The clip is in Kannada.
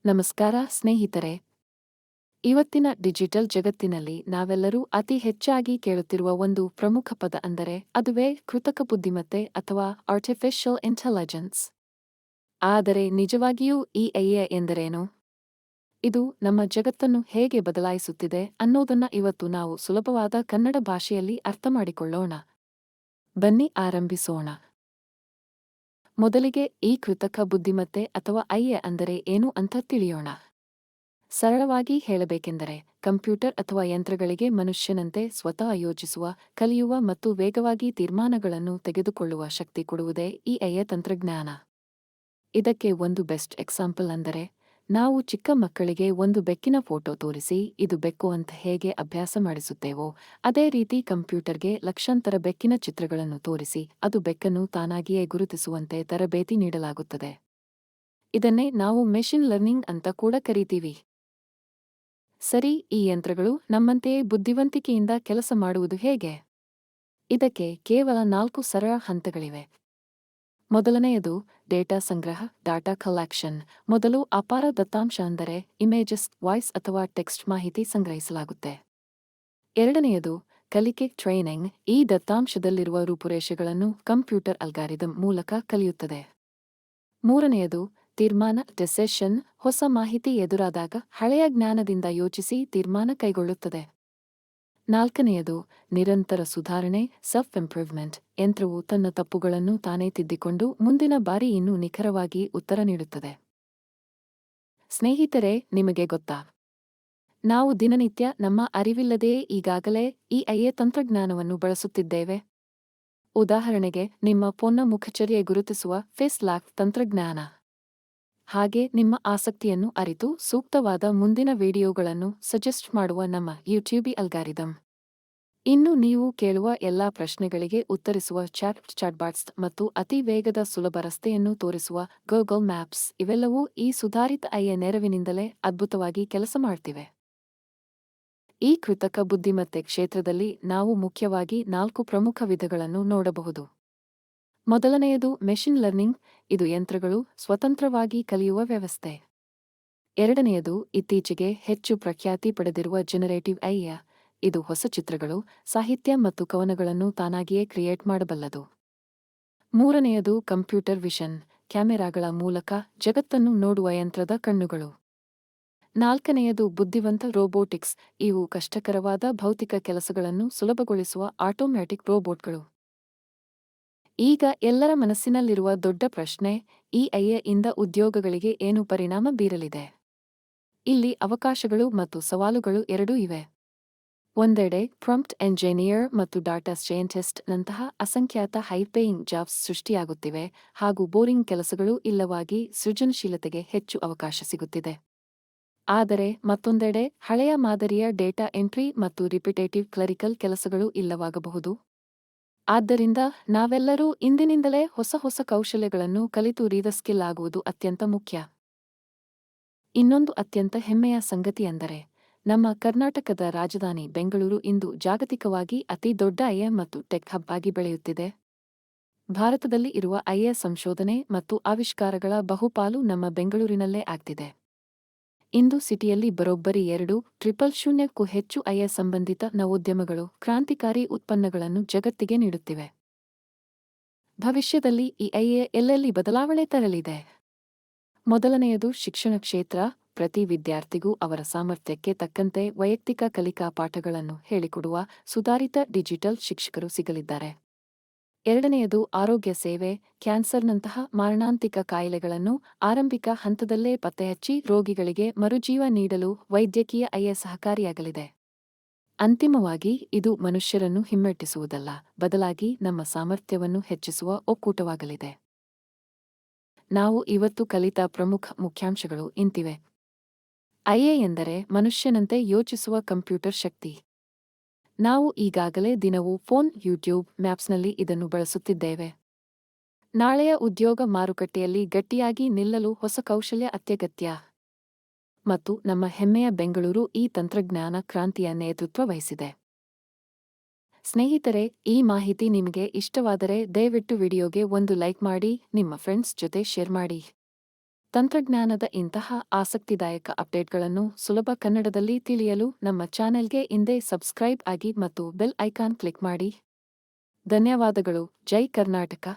ನಮಸ್ಕಾರ ಸ್ನೇಹಿತರೆ. ಇವತ್ತಿನ ಡಿಜಿಟಲ್ ಜಗತ್ತಿನಲ್ಲಿ ನಾವೆಲ್ಲರೂ ಅತಿ ಹೆಚ್ಚಾಗಿ ಕೇಳುತ್ತಿರುವ ಒಂದು ಪ್ರಮುಖ ಪದ ಅಂದರೆ ಅದುವೇ ಕೃತಕ ಬುದ್ಧಿಮತ್ತೆ ಅಥವಾ ಆರ್ಟಿಫಿಷಿಯಲ್ ಇಂಟೆಲಿಜೆನ್ಸ್. ಆದರೆ ನಿಜವಾಗಿಯೂ ಈ AI ಎಂದರೇನು? ಇದು ನಮ್ಮ ಜಗತ್ತನ್ನು ಹೇಗೆ ಬದಲಾಯಿಸುತ್ತಿದೆ ಅನ್ನೋದನ್ನ ಇವತ್ತು ನಾವು ಸುಲಭವಾದ ಕನ್ನಡ ಭಾಷೆಯಲ್ಲಿ ಅರ್ಥಮಾಡಿಕೊಳ್ಳೋಣ. ಬನ್ನಿ ಆರಂಭಿಸೋಣ. ಮೊದಲಿಗೆ ಈ ಕೃತಕ ಬುದ್ಧಿಮತ್ತೆ ಅಥವಾ AI ಅಂದರೆ ಏನು ಅಂತ ತಿಳಿಯೋಣ. ಸರಳವಾಗಿ ಹೇಳಬೇಕೆಂದರೆ ಕಂಪ್ಯೂಟರ್ ಅಥವಾ ಯಂತ್ರಗಳಿಗೆ ಮನುಷ್ಯನಂತೆ ಸ್ವತಃ ಯೋಚಿಸುವ, ಕಲಿಯುವ ಮತ್ತು ವೇಗವಾಗಿ ತೀರ್ಮಾನಗಳನ್ನು ತೆಗೆದುಕೊಳ್ಳುವ ಶಕ್ತಿ ಕೊಡುವುದೇ ಈ AI ತಂತ್ರಜ್ಞಾನ. ಇದಕ್ಕೆ ಒಂದು ಬೆಸ್ಟ್ ಎಕ್ಸಾಂಪಲ್ ಅಂದರೆ ನಾವು ಚಿಕ್ಕ ಮಕ್ಕಳಿಗೆ ಒಂದು ಬೆಕ್ಕಿನ ಫೋಟೋ ತೋರಿಸಿ ಇದು ಬೆಕ್ಕು ಅಂತ ಹೇಗೆ ಅಭ್ಯಾಸ ಮಾಡಿಸುತ್ತೇವೋ, ಅದೇ ರೀತಿ ಕಂಪ್ಯೂಟರ್ಗೆ ಲಕ್ಷಾಂತರ ಬೆಕ್ಕಿನ ಚಿತ್ರಗಳನ್ನು ತೋರಿಸಿ ಅದು ಬೆಕ್ಕನ್ನು ತಾನಾಗಿಯೇ ಗುರುತಿಸುವಂತೆ ತರಬೇತಿ ನೀಡಲಾಗುತ್ತದೆ. ಇದನ್ನೇ ನಾವು ಮೆಷಿನ್ ಲರ್ನಿಂಗ್ ಅಂತ ಕೂಡ ಕರೀತೀವಿ. ಸರಿ, ಈ ಯಂತ್ರಗಳು ನಮ್ಮಂತೆಯೇ ಬುದ್ಧಿವಂತಿಕೆಯಿಂದ ಕೆಲಸ ಮಾಡುವುದು ಹೇಗೆ? ಇದಕ್ಕೆ ಕೇವಲ 4 ಸರಳ ಹಂತಗಳಿವೆ. ಮೊದಲನೆಯದು ಡೇಟಾ ಸಂಗ್ರಹ, ಡಾಟಾ ಕಲೆಕ್ಷನ್. ಮೊದಲು ಅಪಾರ ದತ್ತಾಂಶ ಅಂದರೆ ಇಮೇಜಸ್, ವಾಯ್ಸ್ ಅಥವಾ ಟೆಕ್ಸ್ಟ್ ಮಾಹಿತಿ ಸಂಗ್ರಹಿಸಲಾಗುತ್ತೆ. ಎರಡನೆಯದು ಕಲಿಕೆ, ಟ್ರೈನಿಂಗ್. ಈ ದತ್ತಾಂಶದಲ್ಲಿರುವ ರೂಪುರೇಷೆಗಳನ್ನು ಕಂಪ್ಯೂಟರ್ ಅಲ್ಗಾರಿದಮ್ ಮೂಲಕ ಕಲಿಯುತ್ತದೆ. ಮೂರನೆಯದು ತೀರ್ಮಾನ, ಡೆಸಿಷನ್. ಹೊಸ ಮಾಹಿತಿ ಎದುರಾದಾಗ ಹಳೆಯ ಜ್ಞಾನದಿಂದ ಯೋಚಿಸಿ ತೀರ್ಮಾನ ಕೈಗೊಳ್ಳುತ್ತದೆ. ನಾಲ್ಕನೆಯದು ನಿರಂತರ ಸುಧಾರಣೆ, ಸೆಲ್ಫ್ ಇಂಪ್ರೂವ್ಮೆಂಟ್. ಯಂತ್ರವು ತನ್ನ ತಪ್ಪುಗಳನ್ನು ತಾನೇ ತಿದ್ದಿಕೊಂಡು ಮುಂದಿನ ಬಾರಿ ಇನ್ನೂ ನಿಖರವಾಗಿ ಉತ್ತರ ನೀಡುತ್ತದೆ. ಸ್ನೇಹಿತರೆ, ನಿಮಗೆ ಗೊತ್ತಾ? ನಾವು ದಿನನಿತ್ಯ ನಮ್ಮ ಅರಿವಿಲ್ಲದೆಯೇ ಈಗಾಗಲೇ ಈ AI ತಂತ್ರಜ್ಞಾನವನ್ನು ಬಳಸುತ್ತಿದ್ದೇವೆ. ಉದಾಹರಣೆಗೆ ನಿಮ್ಮ ಫೋನ್ನ ಮುಖಚರ್ಯೆ ಗುರುತಿಸುವ ಫೇಸ್ ಲಾಕ್ ತಂತ್ರಜ್ಞಾನ. ಹಾಗೆ ನಿಮ್ಮ ಆಸಕ್ತಿಯನ್ನು ಅರಿತು ಸೂಕ್ತವಾದ ಮುಂದಿನ ವಿಡಿಯೋಗಳನ್ನು ಸಜೆಸ್ಟ್ ಮಾಡುವ ನಮ್ಮ ಯೂಟ್ಯೂಬ್ ಅಲ್ಗಾರಿದಮ್. ಇನ್ನು ನೀವು ಕೇಳುವ ಎಲ್ಲಾ ಪ್ರಶ್ನೆಗಳಿಗೆ ಉತ್ತರಿಸುವ ಚಾಟ್ಬಾಟ್ಸ್ ಮತ್ತು ಅತಿ ವೇಗದ ಸುಲಭ ರಸ್ತೆಯನ್ನು ತೋರಿಸುವ ಗೂಗಲ್ ಮ್ಯಾಪ್ಸ್. ಇವೆಲ್ಲವೂ ಈ ಸುಧಾರಿತ AI ನೆರವಿನಿಂದಲೇ ಅದ್ಭುತವಾಗಿ ಕೆಲಸ ಮಾಡ್ತಿವೆ. ಈ ಕೃತಕ ಬುದ್ಧಿಮತ್ತೆ ಕ್ಷೇತ್ರದಲ್ಲಿ ನಾವು ಮುಖ್ಯವಾಗಿ 4 ಪ್ರಮುಖ ವಿಧಗಳನ್ನು ನೋಡಬಹುದು. ಮೊದಲನೆಯದು ಮೆಷಿನ್ ಲರ್ನಿಂಗ್. ಇದು ಯಂತ್ರಗಳು ಸ್ವತಂತ್ರವಾಗಿ ಕಲಿಯುವ ವ್ಯವಸ್ಥೆ. ಎರಡನೆಯದು ಇತ್ತೀಚೆಗೆ ಹೆಚ್ಚು ಪ್ರಖ್ಯಾತಿ ಪಡೆದಿರುವ ಜನರೇಟಿವ್ AI. ಇದು ಹೊಸ ಚಿತ್ರಗಳು, ಸಾಹಿತ್ಯ ಮತ್ತು ಕವನಗಳನ್ನು ತಾನಾಗಿಯೇ ಕ್ರಿಯೇಟ್ ಮಾಡಬಲ್ಲದು. ಮೂರನೆಯದು ಕಂಪ್ಯೂಟರ್ ವಿಷನ್. ಕ್ಯಾಮೆರಾಗಳ ಮೂಲಕ ಜಗತ್ತನ್ನು ನೋಡುವ ಯಂತ್ರದ ಕಣ್ಣುಗಳು. ನಾಲ್ಕನೆಯದು ಬುದ್ಧಿವಂತ ರೋಬೋಟಿಕ್ಸ್. ಇವು ಕಷ್ಟಕರವಾದ ಭೌತಿಕ ಕೆಲಸಗಳನ್ನು ಸುಲಭಗೊಳಿಸುವ ಆಟೋಮ್ಯಾಟಿಕ್ ರೋಬೋಟ್ಗಳು. ಈಗ ಎಲ್ಲರ ಮನಸ್ಸಿನಲ್ಲಿರುವ ದೊಡ್ಡ ಪ್ರಶ್ನೆ, ಈ AI ಇಂದ ಉದ್ಯೋಗಗಳಿಗೆ ಏನು ಪರಿಣಾಮ ಬೀರಲಿದೆ? ಇಲ್ಲಿ ಅವಕಾಶಗಳು ಮತ್ತು ಸವಾಲುಗಳು ಎರಡೂ ಇವೆ. ಒಂದೆಡೆ ಪ್ರಾಂಪ್ಟ್ ಎಂಜಿನಿಯರ್ ಮತ್ತು ಡಾಟಾ ಸೈಂಟಿಸ್ಟ್ ನಂತಹ ಅಸಂಖ್ಯಾತ ಹೈ-ಪೇಯಿಂಗ್ ಜಾಬ್ಸ್ ಸೃಷ್ಟಿಯಾಗುತ್ತಿವೆ ಹಾಗೂ ಬೋರಿಂಗ್ ಕೆಲಸಗಳು ಇಲ್ಲವಾಗಿ ಸೃಜನಶೀಲತೆಗೆ ಹೆಚ್ಚು ಅವಕಾಶ ಸಿಗುತ್ತಿದೆ. ಆದರೆ ಮತ್ತೊಂದೆಡೆ ಹಳೆಯ ಮಾದರಿಯ ಡೇಟಾ ಎಂಟ್ರಿ ಮತ್ತು ರಿಪಿಟೇಟಿವ್ ಕ್ಲರಿಕಲ್ ಕೆಲಸಗಳು ಇಲ್ಲವಾಗಬಹುದು. ಆದ್ದರಿಂದ ನಾವೆಲ್ಲರೂ ಇಂದಿನಿಂದಲೇ ಹೊಸ ಕೌಶಲ್ಯಗಳನ್ನು ಕಲಿತು ರೀಸ್ಕಿಲ್ ಆಗುವುದು ಅತ್ಯಂತ ಮುಖ್ಯ. ಇನ್ನೊಂದು ಅತ್ಯಂತ ಹೆಮ್ಮೆಯ ಸಂಗತಿಯೆಂದರೆ ನಮ್ಮ ಕರ್ನಾಟಕದ ರಾಜಧಾನಿ ಬೆಂಗಳೂರು ಇಂದು ಜಾಗತಿಕವಾಗಿ ಅತಿ ದೊಡ್ಡ AI ಮತ್ತು ಟೆಕ್ ಹಬ್ ಆಗಿ ಬೆಳೆಯುತ್ತಿದೆ. ಭಾರತದಲ್ಲಿ ಇರುವ AI ಸಂಶೋಧನೆ ಮತ್ತು ಆವಿಷ್ಕಾರಗಳ ಬಹುಪಾಲು ನಮ್ಮ ಬೆಂಗಳೂರಿನಲ್ಲೇ ಆಗ್ತಿದೆ. ಇಂದು ಸಿಟಿಯಲ್ಲಿ ಬರೋಬ್ಬರಿ 2,000ಕ್ಕೂ ಹೆಚ್ಚು AI ಸಂಬಂಧಿತ ನವೋದ್ಯಮಗಳು, ಕ್ರಾಂತಿಕಾರಿ ಉತ್ಪನ್ನಗಳನ್ನು ಜಗತ್ತಿಗೆ ನೀಡುತ್ತಿವೆ. ಭವಿಷ್ಯದಲ್ಲಿ ಈ AI ಎಲ್ಲೆಲ್ಲಿ ಬದಲಾವಣೆ ತರಲಿದೆ? ಮೊದಲನೆಯದು ಶಿಕ್ಷಣ ಕ್ಷೇತ್ರ. ಪ್ರತಿ ವಿದ್ಯಾರ್ಥಿಗೂ ಅವರ ಸಾಮರ್ಥ್ಯಕ್ಕೆ ತಕ್ಕಂತೆ ವೈಯಕ್ತಿಕ ಕಲಿಕಾ ಪಾಠಗಳನ್ನು ಹೇಳಿಕೊಡುವ ಸುಧಾರಿತ ಡಿಜಿಟಲ್ ಶಿಕ್ಷಕರು ಸಿಗಲಿದ್ದಾರೆ. ಎರಡನೆಯದು ಆರೋಗ್ಯ ಸೇವೆ. ಕ್ಯಾನ್ಸರ್ನಂತಹ ಮಾರಣಾಂತಿಕ ಕಾಯಿಲೆಗಳನ್ನು ಆರಂಭಿಕ ಹಂತದಲ್ಲೇ ಪತ್ತೆಹಚ್ಚಿ ರೋಗಿಗಳಿಗೆ ಮರುಜೀವ ನೀಡಲು ವೈದ್ಯಕೀಯ AI ಸಹಕಾರಿಯಾಗಲಿದೆ. ಅಂತಿಮವಾಗಿ ಇದು ಮನುಷ್ಯರನ್ನು ಹಿಮ್ಮೆಟ್ಟಿಸುವುದಲ್ಲ, ಬದಲಾಗಿ ನಮ್ಮ ಸಾಮರ್ಥ್ಯವನ್ನು ಹೆಚ್ಚಿಸುವ ಒಕ್ಕೂಟವಾಗಲಿದೆ. ನಾವು ಇವತ್ತು ಕಲಿತ ಪ್ರಮುಖ ಮುಖ್ಯಾಂಶಗಳು ಇಂತಿವೆ. AI ಎಂದರೆ ಮನುಷ್ಯನಂತೆ ಯೋಚಿಸುವ ಕಂಪ್ಯೂಟರ್ ಶಕ್ತಿ. ನಾವು ಈಗಾಗಲೇ ದಿನವೂ ಫೋನ್, ಯೂಟ್ಯೂಬ್, ಮ್ಯಾಪ್ಸ್ನಲ್ಲಿ ಇದನ್ನು ಬಳಸುತ್ತಿದ್ದೇವೆ. ನಾಳೆಯ ಉದ್ಯೋಗ ಮಾರುಕಟ್ಟೆಯಲ್ಲಿ ಗಟ್ಟಿಯಾಗಿ ನಿಲ್ಲಲು ಹೊಸ ಕೌಶಲ್ಯ ಅತ್ಯಗತ್ಯ. ಮತ್ತು ನಮ್ಮ ಹೆಮ್ಮೆಯ ಬೆಂಗಳೂರು ಈ ತಂತ್ರಜ್ಞಾನ ಕ್ರಾಂತಿಯ ನೇತೃತ್ವ ವಹಿಸಿದೆ. ಸ್ನೇಹಿತರೆ, ಈ ಮಾಹಿತಿ ನಿಮಗೆ ಇಷ್ಟವಾದರೆ ದಯವಿಟ್ಟು ವಿಡಿಯೋಗೆ ಒಂದು ಲೈಕ್ ಮಾಡಿ, ನಿಮ್ಮ ಫ್ರೆಂಡ್ಸ್ ಜೊತೆ ಶೇರ್ ಮಾಡಿ. ತಂತ್ರಜ್ಞಾನದ ಇಂತಹ ಆಸಕ್ತಿದಾಯಕ ಅಪ್ಡೇಟ್ಗಳನ್ನು ಸುಲಭ ಕನ್ನಡದಲ್ಲಿ ತಿಳಿಯಲು ನಮ್ಮ ಚಾನೆಲ್ಗೆ ಹಿಂದೆ ಸಬ್ಸ್ಕ್ರೈಬ್ ಆಗಿ ಮತ್ತು ಬೆಲ್ ಐಕಾನ್ ಕ್ಲಿಕ್ ಮಾಡಿ. ಧನ್ಯವಾದಗಳು. ಜೈ ಕರ್ನಾಟಕ.